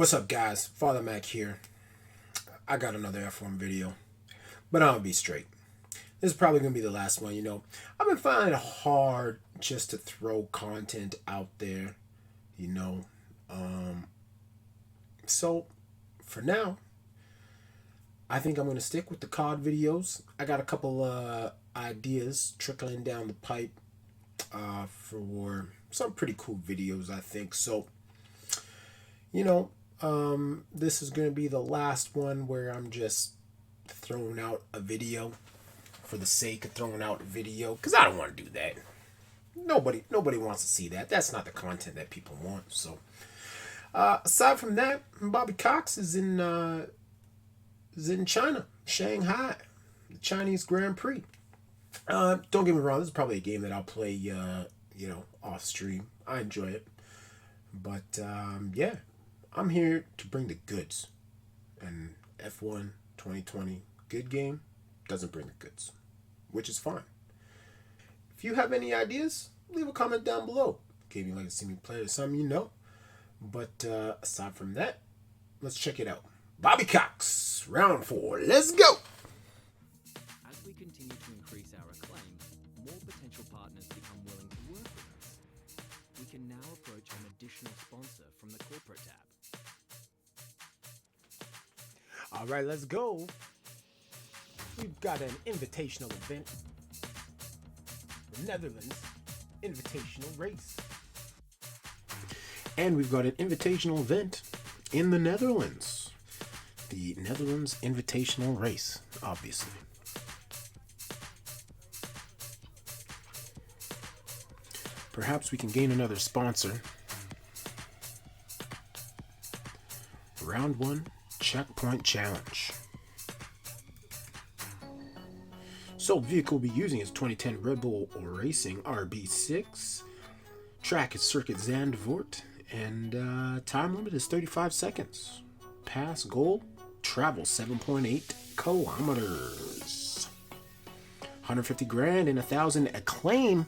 What's up, guys? Father Mac here. I got another F1 video, but I'll be straight. This is probably going to be the last one. I've been finding it hard just to throw content out there, you know. So, for now, I think I'm going to stick with the COD videos. I got a couple ideas trickling down the pipe for some pretty cool videos, I think. So, this is going to be the last one where I'm just throwing out a video for the sake of throwing out a video, because I don't want to do that. Nobody wants to see that. That's not the content that people want. So aside from that, Bobby Cox is in China, Shanghai, the Chinese Grand Prix. Don't get me wrong, this is probably a game that I'll play off stream. I enjoy it, but yeah, I'm here to bring the goods, and F1 2020 good game doesn't bring the goods, which is fine. If you have any ideas, leave a comment down below. If you'd like to see me play something you know. But aside from that, let's check it out. Bobby Cox, round 4. Let's go! As we continue to increase our acclaim, more potential partners become willing to work with us. We can now approach an additional sponsor from the corporate tab. All right, let's go. We've got an invitational event. The Netherlands Invitational Race. And we've got an invitational event in the Netherlands. The Netherlands Invitational Race, obviously. Perhaps we can gain another sponsor. Round 1, Checkpoint Challenge. So the vehicle we'll be using is 2010 Red Bull Racing RB6. Track is Circuit Zandvoort. And time limit is 35 seconds. Pass goal, travel 7.8 kilometers. 150 grand and 1,000 acclaim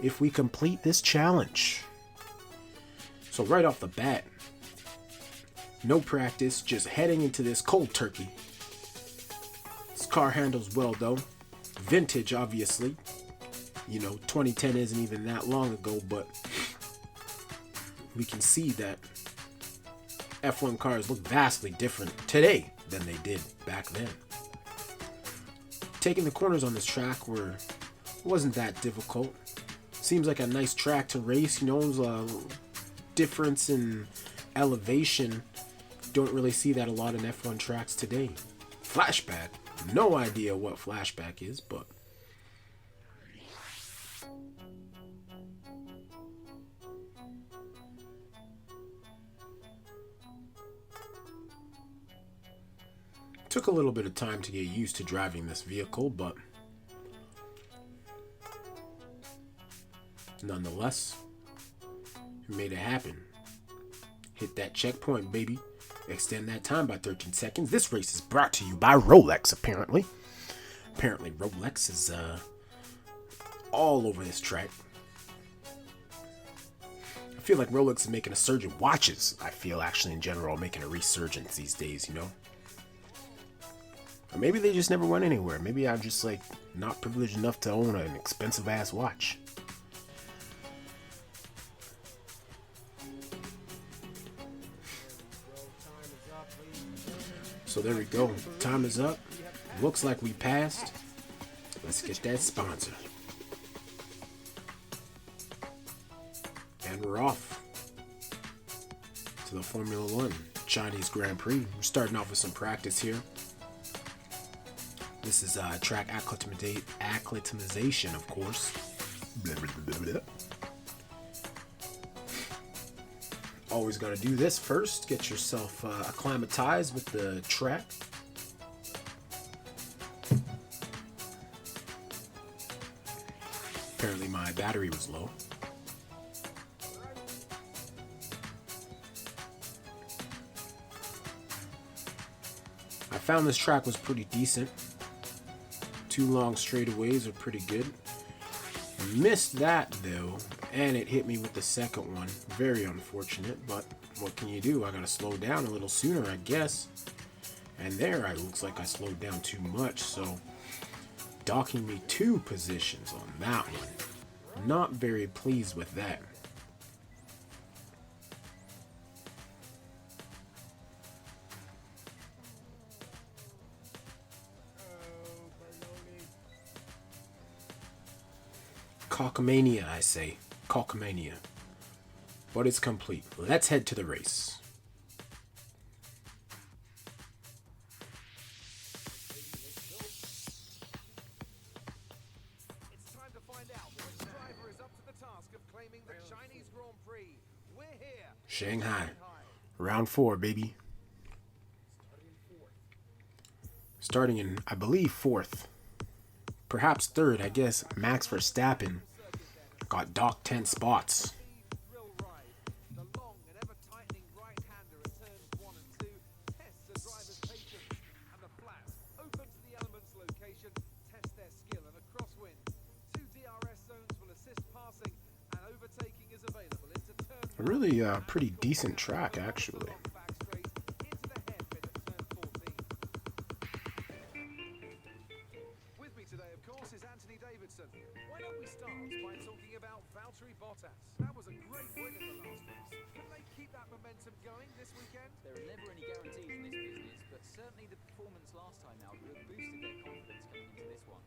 if we complete this challenge. So right off the bat, no practice, just heading into this cold turkey. This car handles well though. Vintage, obviously. 2010 isn't even that long ago, but we can see that F1 cars look vastly different today than they did back then. Taking the corners on this track wasn't that difficult. Seems like a nice track to race. There's a difference in elevation. Don't really see that a lot in F1 tracks today. Flashback. No idea what flashback is, but took a little bit of time to get used to driving this vehicle, but nonetheless, we made it happen. Hit that checkpoint, baby. Extend that time by 13 seconds. This race is brought to you by Rolex, apparently. Apparently, Rolex is all over this track. I feel like Rolex is making a surge in watches. I feel actually in general making a resurgence these days, Or maybe they just never went anywhere. Maybe I'm just not privileged enough to own an expensive ass watch. So there we go. Time is up. Looks like we passed. Let's get that sponsor. And we're off to the Formula One Chinese Grand Prix. We're starting off with some practice here. This is track acclimatization, of course. Blah, blah, blah, blah. Always got to do this first. Get yourself acclimatized with the track. Apparently my battery was low. I found this track was pretty decent. 2 long straightaways are pretty good. Missed that though And it hit me with the second one. Very unfortunate, but what can you do? I gotta slow down a little sooner, I guess. And there, it looks like I slowed down too much, so docking me 2 positions on that one. Not very pleased with that. Cockamania, I say. Cockamania. But it's complete. Let's head to the race. It's time to find out which driver is up to the task of claiming the Chinese Grand Prix. We're here. Shanghai. Round 4, baby. Starting in, I believe, 4th. Perhaps 3rd, I guess. Max Verstappen got docked 10 spots. Thrill ride. The long and ever-tightening right-hander at turns 1 and 2 tests the driver's patience. And the flats, open to the elements location, test their skill and a crosswind. 2 DRS zones will assist passing, and overtaking is available into turn A really pretty decent track, actually. back straight into the hairpin at turn 14. With me today, of course, is Anthony Davidson. Why don't we start by talking about Valtteri Bottas? That was a great win in the last race. Can they keep that momentum going this weekend? There are never any guarantees in this business, but certainly the performance last time out would have boosted their confidence coming into this one.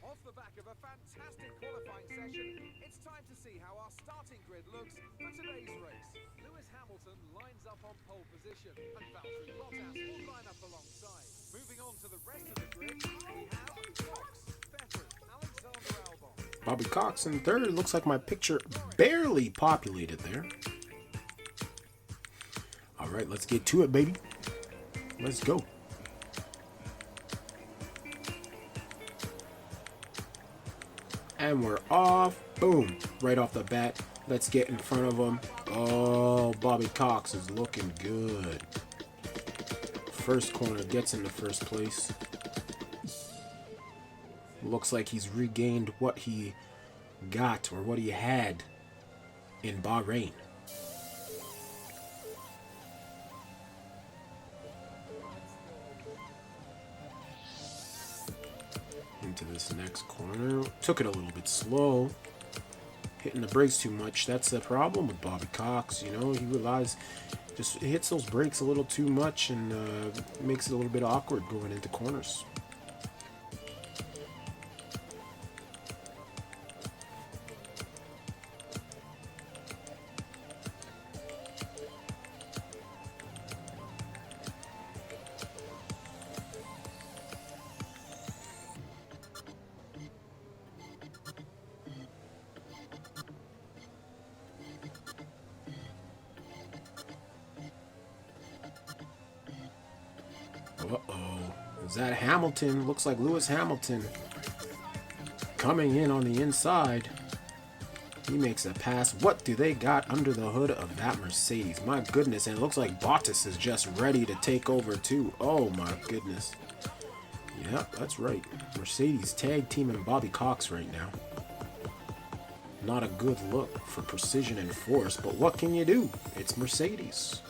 Off the back of a fantastic qualifying session, it's time to see how our starting grid looks for today's race. Lewis Hamilton lines up on pole position, and Valtteri Bottas will line up alongside. Moving on to the rest of the grid, we have Cox, Vettel, Alexander Albon. Bobby Cox in 3rd. Looks like my picture barely populated there. All right, let's get to it, baby. Let's go. And we're off. Boom. Right off the bat. Let's get in front of him. Oh, Bobby Cox is looking good. First corner gets in the first place. Looks like he's regained what he got or what he had in Bahrain. Into this next corner. Took it a little bit slow. Hitting the brakes too much. That's the problem with Bobby Cox. You know, he just hits those brakes a little too much and makes it a little bit awkward going into corners. Uh-oh. Is that Hamilton? Looks like Lewis Hamilton coming in on the inside. He makes a pass. What do they got under the hood of that Mercedes? My goodness. And it looks like Bottas is just ready to take over too. Oh my goodness. Yep, that's right. Mercedes tag teaming Bobby Cox right now. Not a good look for precision and force, but what can you do? It's Mercedes.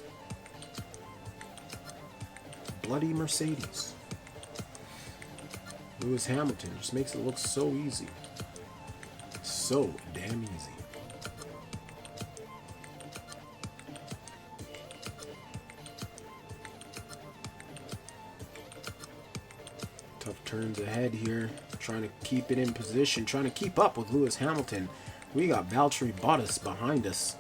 Bloody Mercedes. Lewis Hamilton just makes it look so easy. So damn easy. Tough turns ahead here. Trying to keep it in position. Trying to keep up with Lewis Hamilton. We got Valtteri Bottas behind us.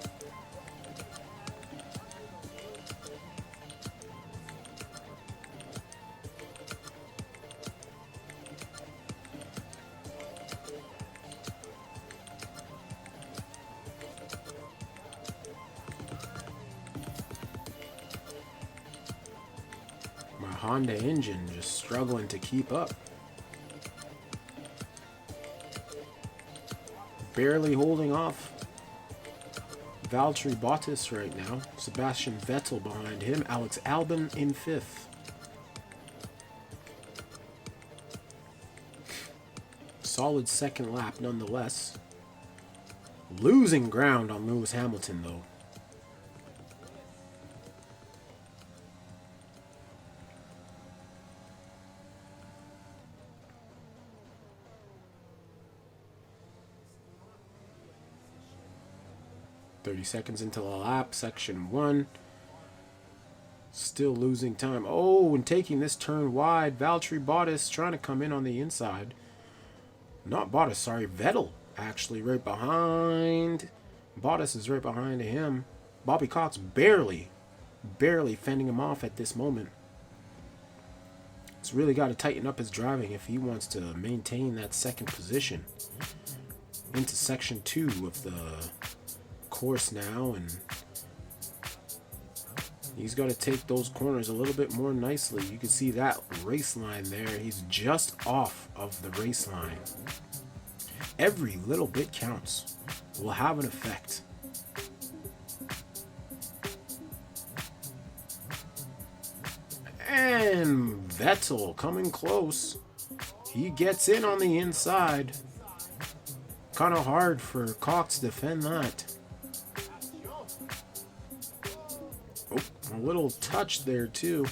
My Honda engine just struggling to keep up. Barely holding off Valtteri Bottas right now. Sebastian Vettel behind him. Alex Albon in 5th. Solid second lap nonetheless. Losing ground on Lewis Hamilton, though. Seconds into the lap, section 1. Still losing time. Oh, and taking this turn wide. Valtteri Bottas trying to come in on the inside. Not Bottas, sorry. Vettel actually right behind. Bottas is right behind him. Bobby Cox barely fending him off at this moment. He's really got to tighten up his driving if he wants to maintain that second position. Into section 2 of the course now, and he's got to take those corners a little bit more nicely. You can see that race line there. He's just off of the race line. Every little bit counts. Will have an effect. And Vettel coming close. He gets in on the inside. Kind of hard for Cox to defend that. A little touch there too.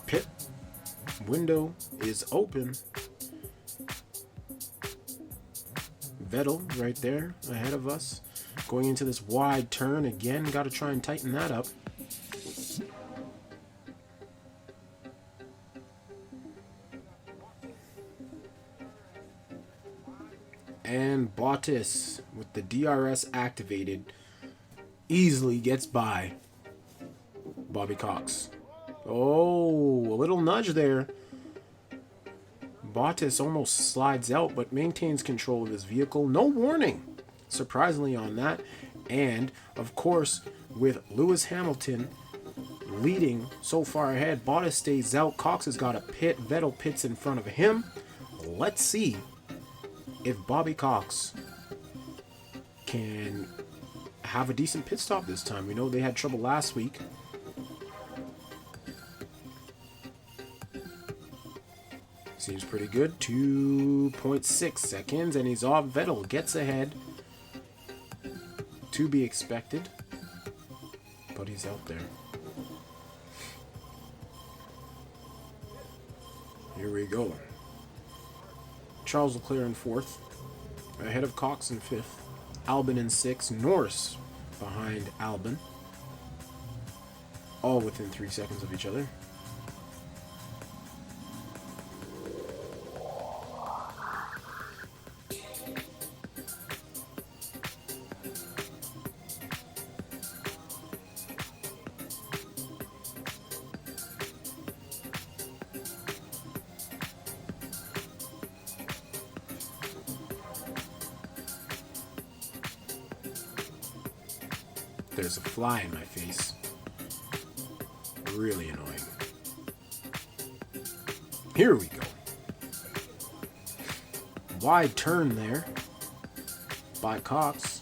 Pit window is open. Vettel right there ahead of us. Going into this wide turn again. Got to try and tighten that up. And Bottas, with the DRS activated, easily gets by Bobby Cox. Oh, a little nudge there. Bottas almost slides out, but maintains control of his vehicle. No warning, surprisingly, on that. And, of course, with Lewis Hamilton leading so far ahead, Bottas stays out. Cox has got a pit. Vettel pits in front of him. Let's see if Bobby Cox can have a decent pit stop this time. We know they had trouble last week. Seems pretty good. 2.6 seconds, and he's off. Vettel gets ahead. To be expected. But he's out there. Here we go. Charles Leclerc in 4th, ahead of Cox in 5th, Albon in 6th, Norris behind Albon, all within 3 seconds of each other. There's a fly in my face. Really annoying. Here we go. Wide turn there by Cox.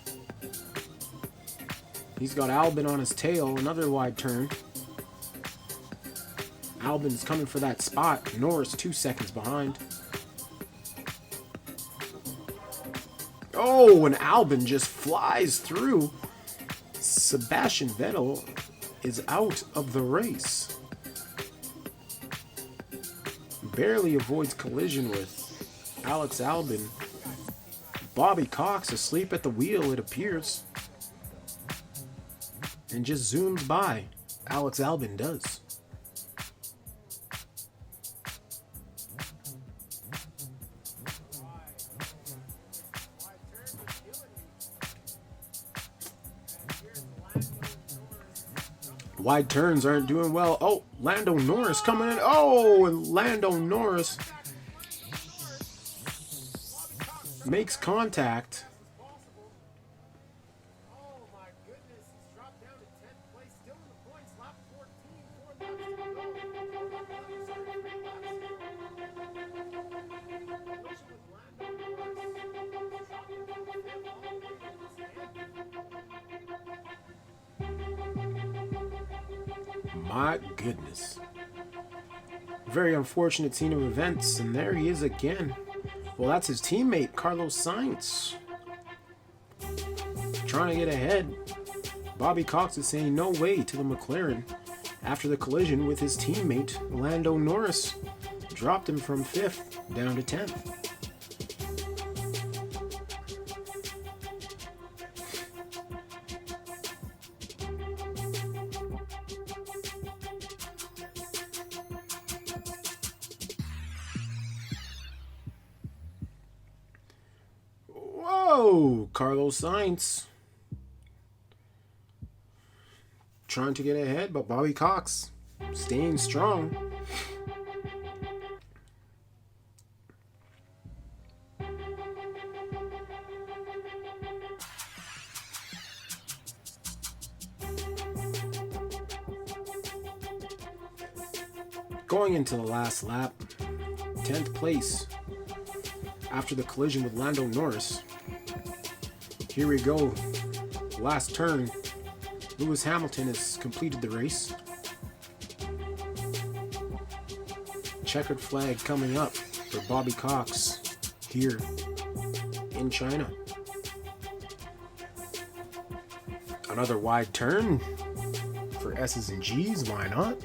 He's got Albon on his tail. Another wide turn. Albon's coming for that spot. Norris 2 seconds behind. Oh, and Albon just flies through. Sebastian Vettel is out of the race. Barely avoids collision with Alex Albon. Bobby Cox asleep at the wheel, it appears. And just zooms by. Alex Albon does. Wide turns aren't doing well. Oh, Lando Norris coming in. Oh, and Lando Norris makes contact. Oh my goodness, he's dropped down to 10th place, still in the points, lap 14, 4 laps to go. My goodness. Very unfortunate scene of events, and there he is again. Well, that's his teammate, Carlos Sainz. Trying to get ahead. Bobby Cox is saying no way to the McLaren after the collision with his teammate, Lando Norris. Dropped him from 5th down to 10th. Whoa, Carlos Sainz trying to get ahead, but Bobby Cox staying strong. Going into the last lap, 10th place after the collision with Lando Norris. Here we go, last turn. Lewis Hamilton has completed the race. Checkered flag coming up for Bobby Cox here in China. Another wide turn for S's and G's, why not?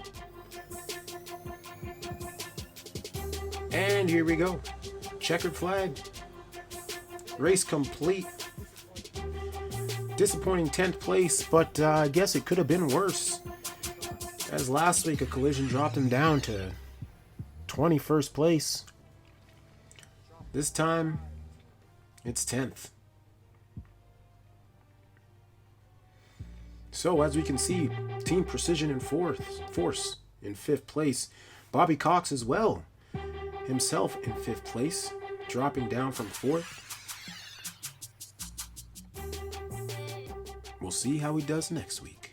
And here we go. Checkered flag. Race complete. Disappointing 10th place, but I guess it could have been worse. As last week a collision dropped him down to 21st place. This time, it's 10th. So as we can see, Team Precision in Force in 5th place. Bobby Cox as well. Himself in 5th place, dropping down from 4th. We'll see how he does next week.